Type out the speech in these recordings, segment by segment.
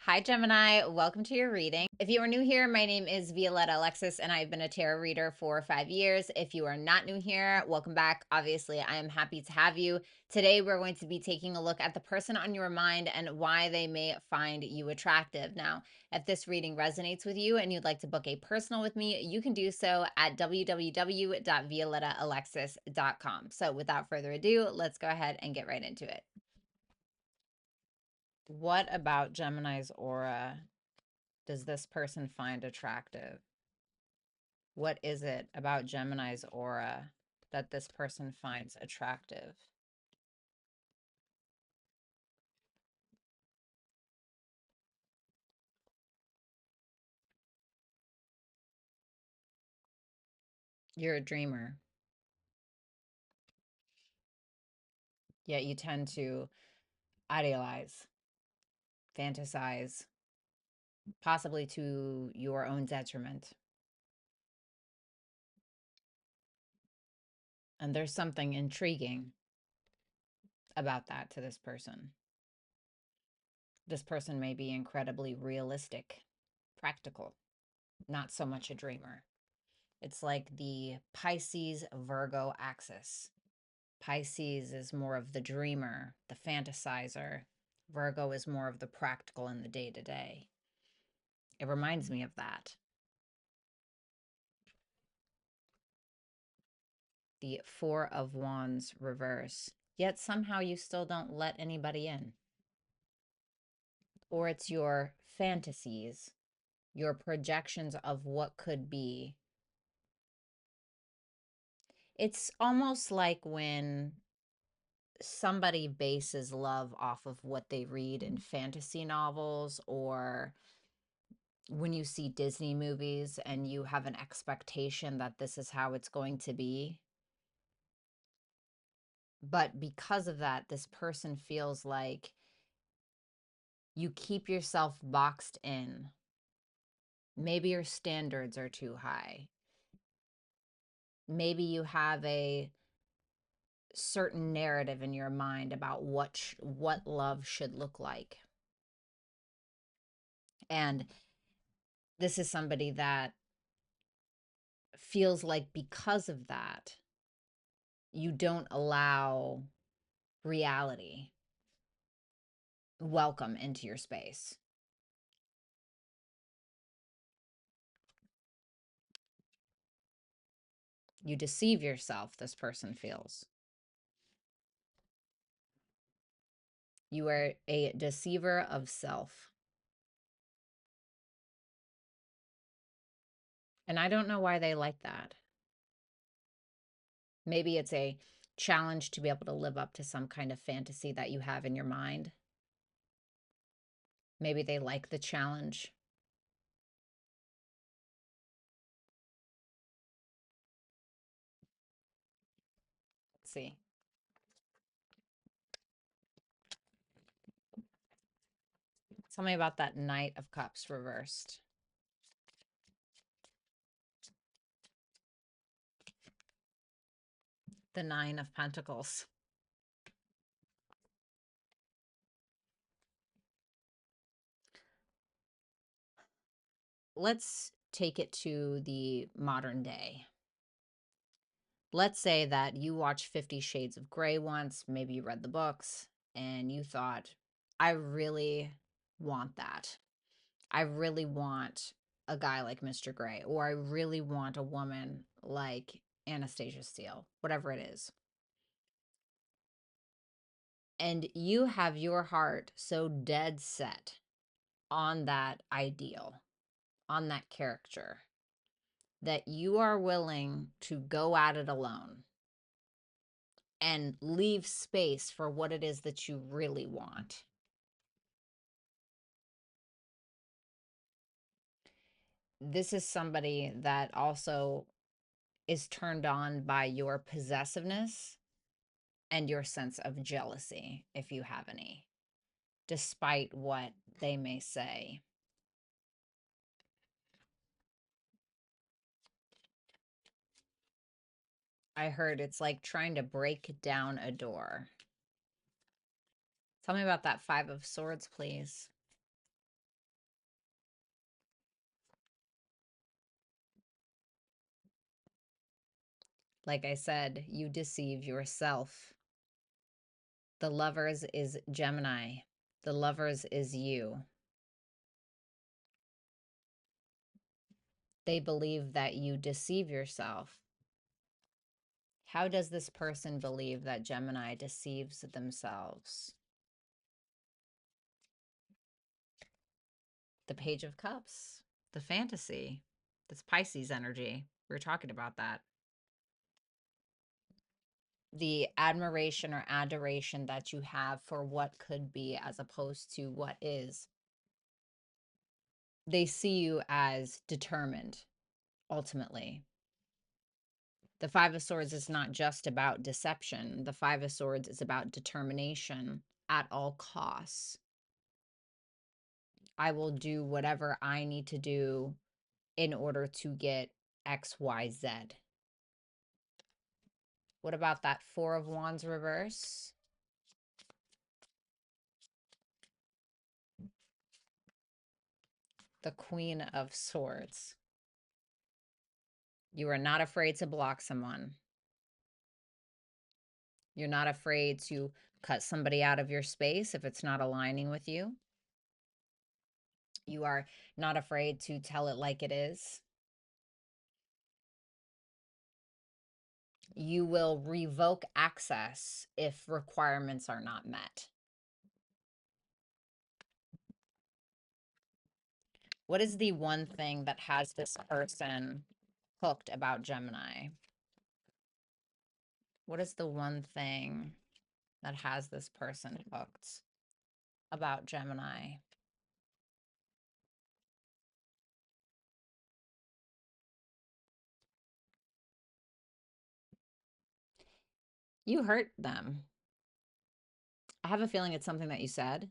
Hi, Gemini. Welcome to your reading. If you are new here, my name is Violetta Alexis, and I've been a tarot reader for 5 years. If you are not new here, welcome back. Obviously, I am happy to have you. Today, we're going to be taking a look at the person on your mind and why they may find you attractive. Now, if this reading resonates with you and you'd like to book a personal with me, you can do so at www.violettaalexis.com. So without further ado, let's go ahead and get right into it. What about Gemini's aura does this person find attractive? What is it about Gemini's aura that this person finds attractive? You're a dreamer, yet you tend to idealize, fantasize, possibly to your own detriment. And there's something intriguing about that to this person. This person may be incredibly realistic, practical, not so much a dreamer. It's like the Pisces Virgo axis. Pisces is more of the dreamer, the fantasizer. Virgo is more of the practical in the day-to-day. It reminds me of that. The Four of Wands reverse. Yet somehow you still don't let anybody in. Or it's your fantasies, your projections of what could be. It's almost like when somebody bases love off of what they read in fantasy novels, or when you see Disney movies and you have an expectation that this is how it's going to be. But because of that, this person feels like you keep yourself boxed in. Maybe your standards are too high. Maybe you have a certain narrative in your mind about what love should look like. And this is somebody that feels like because of that, you don't allow reality welcome into your space. You deceive yourself, this person feels. You are a deceiver of self. And I don't know why they like that. Maybe it's a challenge to be able to live up to some kind of fantasy that you have in your mind. Maybe they like the challenge. Let's see. Tell me about that Knight of Cups reversed. The Nine of Pentacles. Let's take it to the modern day. Let's say that you watched 50 Shades of Grey once, maybe you read the books, and you thought, I really want that. I really want a guy like Mr. Grey, or I really want a woman like Anastasia Steele, whatever it is. And you have your heart so dead set on that ideal, on that character, that you are willing to go at it alone and leave space for what it is that you really want. This is somebody that also is turned on by your possessiveness and your sense of jealousy, if you have any, despite what they may say. I heard it's like trying to break down a door. Tell me about that Five of Swords, please. Like I said, you deceive yourself. The Lovers is Gemini. The Lovers is you. They believe that you deceive yourself. How does this person believe that Gemini deceives themselves? The Page of Cups, the fantasy. That's Pisces energy. We were talking about that. The admiration or adoration that you have for what could be as opposed to what is. They see you as determined, ultimately. The Five of Swords is not just about deception. The Five of Swords is about determination at all costs. I will do whatever I need to do in order to get X, Y, Z. What about that Four of Wands reverse? The Queen of Swords. You are not afraid to block someone. You're not afraid to cut somebody out of your space if it's not aligning with you. You are not afraid to tell it like it is. You will revoke access if requirements are not met. What is the one thing that has this person hooked about Gemini? What is the one thing that has this person hooked about Gemini? You hurt them. I have a feeling it's something that you said.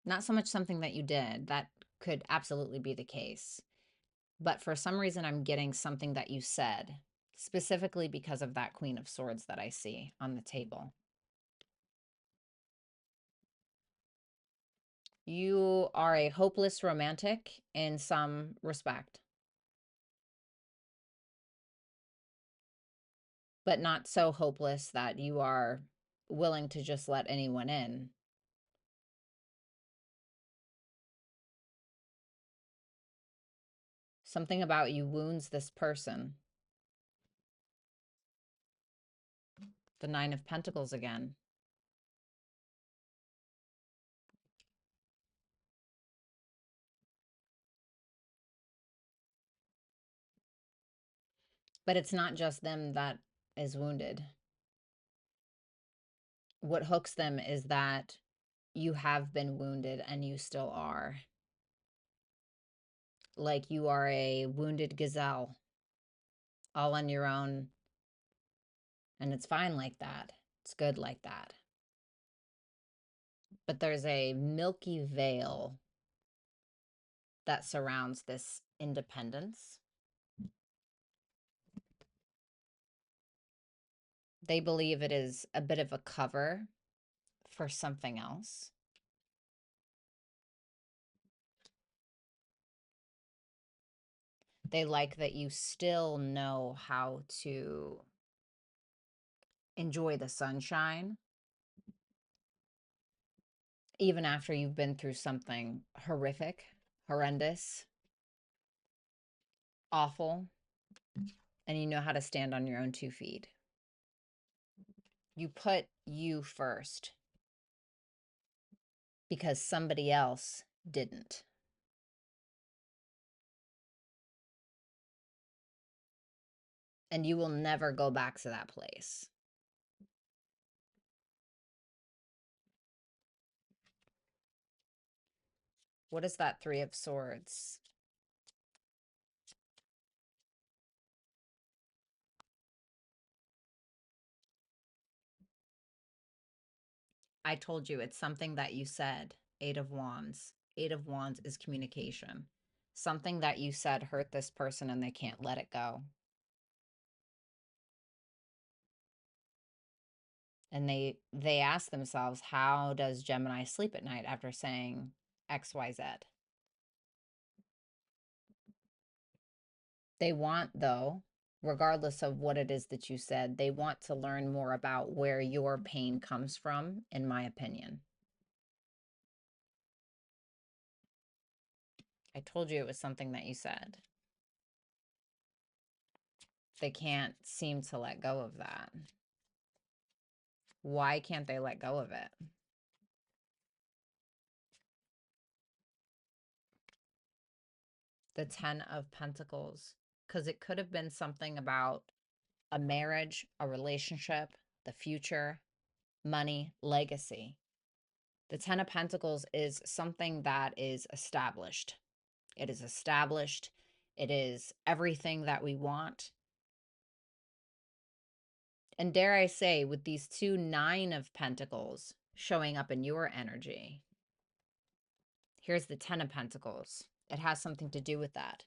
Not so much something that you did. That could absolutely be the case. But for some reason, I'm getting something that you said, specifically because of that Queen of Swords that I see on the table. You are a hopeless romantic in some respect, but not so hopeless that you are willing to just let anyone in. Something about you wounds this person. The Nine of Pentacles again. But it's not just them that is wounded. What hooks them is that you have been wounded and you still are. Like you are a wounded gazelle, all on your own. And it's fine like that. It's good like that. But there's a milky veil that surrounds this independence. They believe it is a bit of a cover for something else. They like that you still know how to enjoy the sunshine, even after you've been through something horrific, horrendous, awful, and you know how to stand on your own 2 feet. You put you first because somebody else didn't. And you will never go back to that place. What is that Three of Swords? I told you it's something that you said. Eight of Wands. Eight of Wands is communication. Something that you said hurt this person and they can't let it go. And they ask themselves, how does Gemini sleep at night after saying XYZ? They want, though, regardless of what it is that you said, they want to learn more about where your pain comes from, in my opinion. I told you it was something that you said. They can't seem to let go of that. Why can't they let go of it? The 10 of Pentacles, because it could have been something about a marriage, a relationship, the future, money, legacy. The 10 of Pentacles is something that is established. It is established. It is everything that we want. And dare I say, with these two 9 of Pentacles showing up in your energy, here's the 10 of Pentacles. It has something to do with that.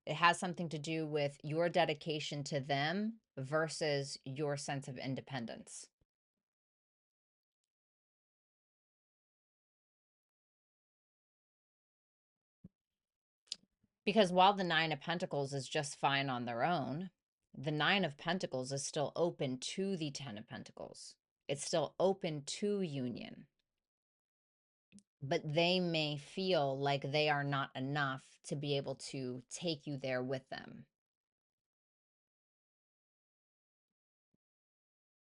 It has something to do with your dedication to them versus your sense of independence. Because while the 9 of Pentacles is just fine on their own, the 9 of Pentacles is still open to the 10 of Pentacles. It's still open to union. But they may feel like they are not enough to be able to take you there with them.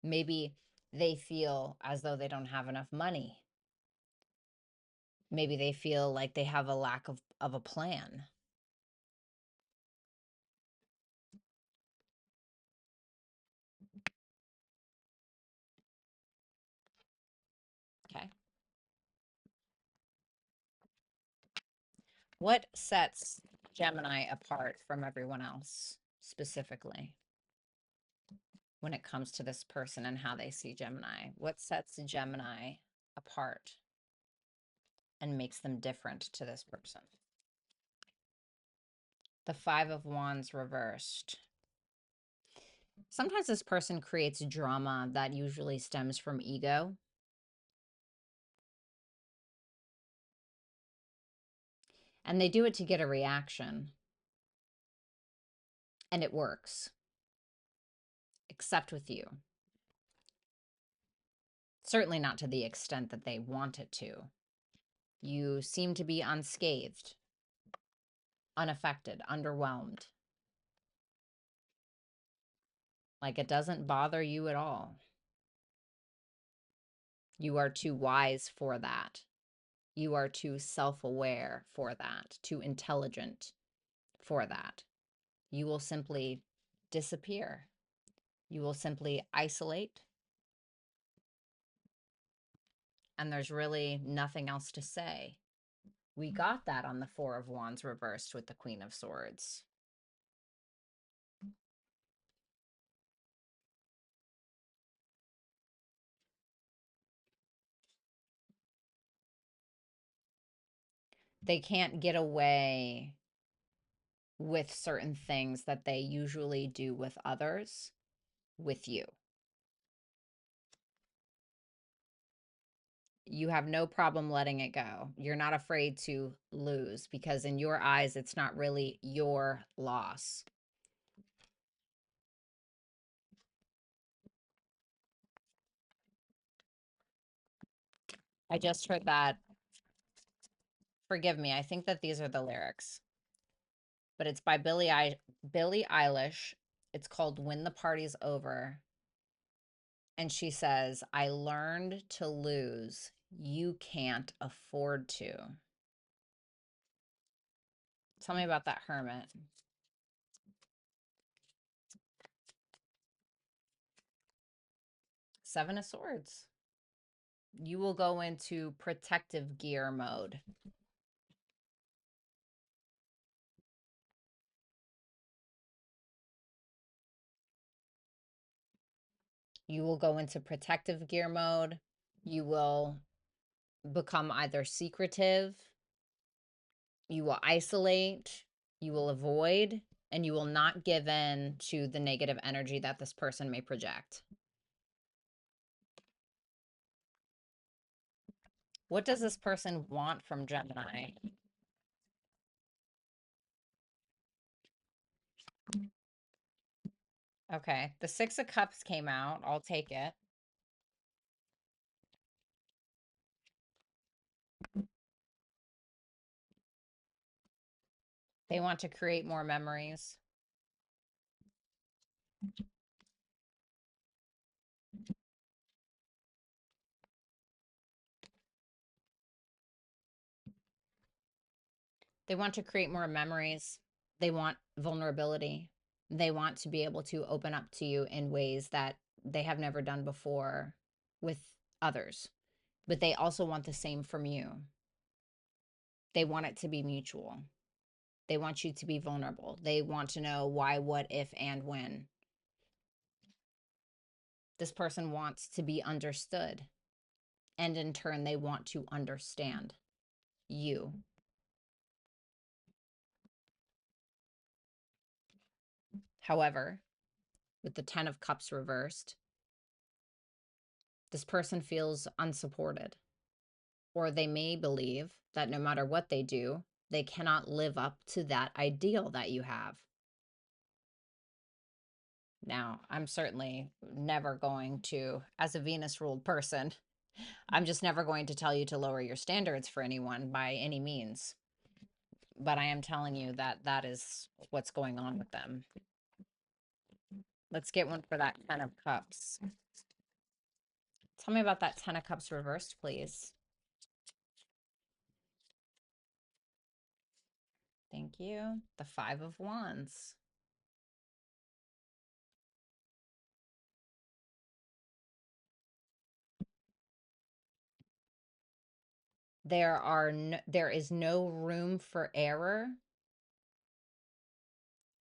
Maybe they feel as though they don't have enough money. Maybe they feel like they have a lack of a plan. Okay. What sets Gemini apart from everyone else specifically when it comes to this person and how they see Gemini? What sets Gemini apart and makes them different to this person? The 5 of Wands reversed. Sometimes this person creates drama that usually stems from ego. And they do it to get a reaction. And it works. Except with you. Certainly not to the extent that they want it to. You seem to be unscathed, unaffected, underwhelmed. Like it doesn't bother you at all. You are too wise for that. You are too self-aware for that, too intelligent for that. You will simply disappear. You will simply isolate. And there's really nothing else to say. We got that on the 4 of Wands reversed with the Queen of Swords. They can't get away with certain things that they usually do with others, with you. You have no problem letting it go. You're not afraid to lose because in your eyes, it's not really your loss. I just heard that. Forgive me. I think that these are the lyrics, but it's by Billie Eilish. It's called When the Party's Over. And she says, I learned to lose. You can't afford to. Tell me about that hermit. Seven of Swords. You will go into protective gear mode. You will go into protective gear mode. You will become either secretive, you will isolate, you will avoid, and you will not give in to the negative energy that this person may project. What does this person want from Gemini? Okay. The Six of Cups came out. I'll take it. They want to create more memories. They want to create more memories. They want vulnerability. They want to be able to open up to you in ways that they have never done before with others. But they also want the same from you. They want it to be mutual. They want you to be vulnerable. They want to know why, what, if, and when. This person wants to be understood. And in turn, they want to understand you. However, with the Ten of Cups reversed, this person feels unsupported. Or they may believe that no matter what they do, they cannot live up to that ideal that you have. Now, I'm certainly never going to, as a Venus-ruled person, I'm just never going to tell you to lower your standards for anyone by any means. But I am telling you that that is what's going on with them. Let's get one for that Ten of Cups. Tell me about that Ten of Cups reversed, please. Thank you. The Five of Wands. There is no room for error,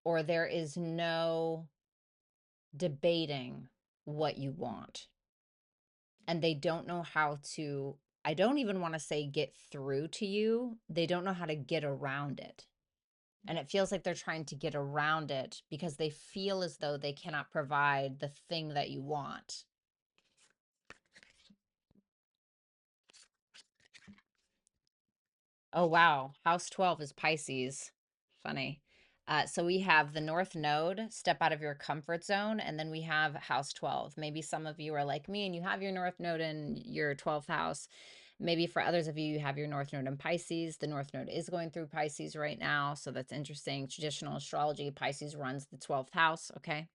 or there is no debating what you want. And they don't know how to, I don't even want to say get through to you. They don't know how to get around it. And it feels like they're trying to get around it because they feel as though they cannot provide the thing that you want. Oh, wow. House 12 is Pisces. Funny. So we have the North Node, step out of your comfort zone, and then we have House 12. Maybe some of you are like me and you have your North Node in your 12th house. Maybe for others of you, you have your North Node in Pisces. The North Node is going through Pisces right now, so that's interesting. Traditional astrology, Pisces runs the 12th house, okay?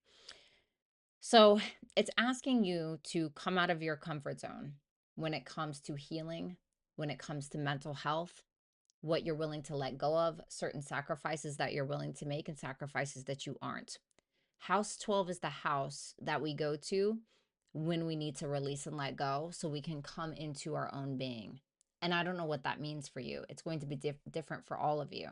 So it's asking you to come out of your comfort zone when it comes to healing, when it comes to mental health, what you're willing to let go of, certain sacrifices that you're willing to make, and sacrifices that you aren't. House 12 is the house that we go to when we need to release and let go so we can come into our own being. And I don't know what that means for you. It's going to be different for all of you.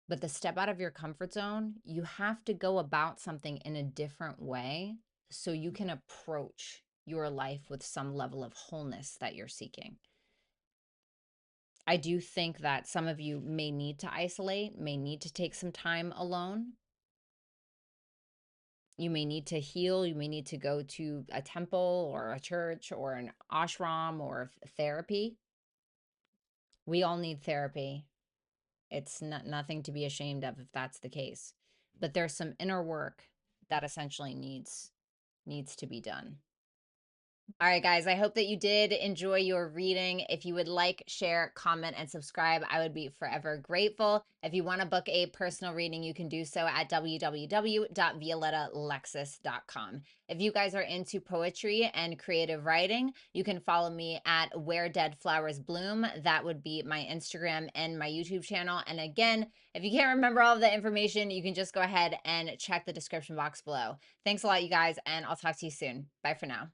But the step out of your comfort zone, you have to go about something in a different way so you can approach your life with some level of wholeness that you're seeking. I do think that some of you may need to isolate, may need to take some time alone. You may need to heal. You may need to go to a temple or a church or an ashram or therapy. We all need therapy. It's nothing to be ashamed of if that's the case. But there's some inner work that essentially needs to be done. All right, guys, I hope that you did enjoy your reading. If you would like, share, comment, and subscribe, I would be forever grateful. If you want to book a personal reading, you can do so at www.violettalexis.com. If you guys are into poetry and creative writing, you can follow me at Where Dead Flowers Bloom. That would be my Instagram and my YouTube channel. And again, if you can't remember all of the information, you can just go ahead and check the description box below. Thanks a lot, you guys, and I'll talk to you soon. Bye for now.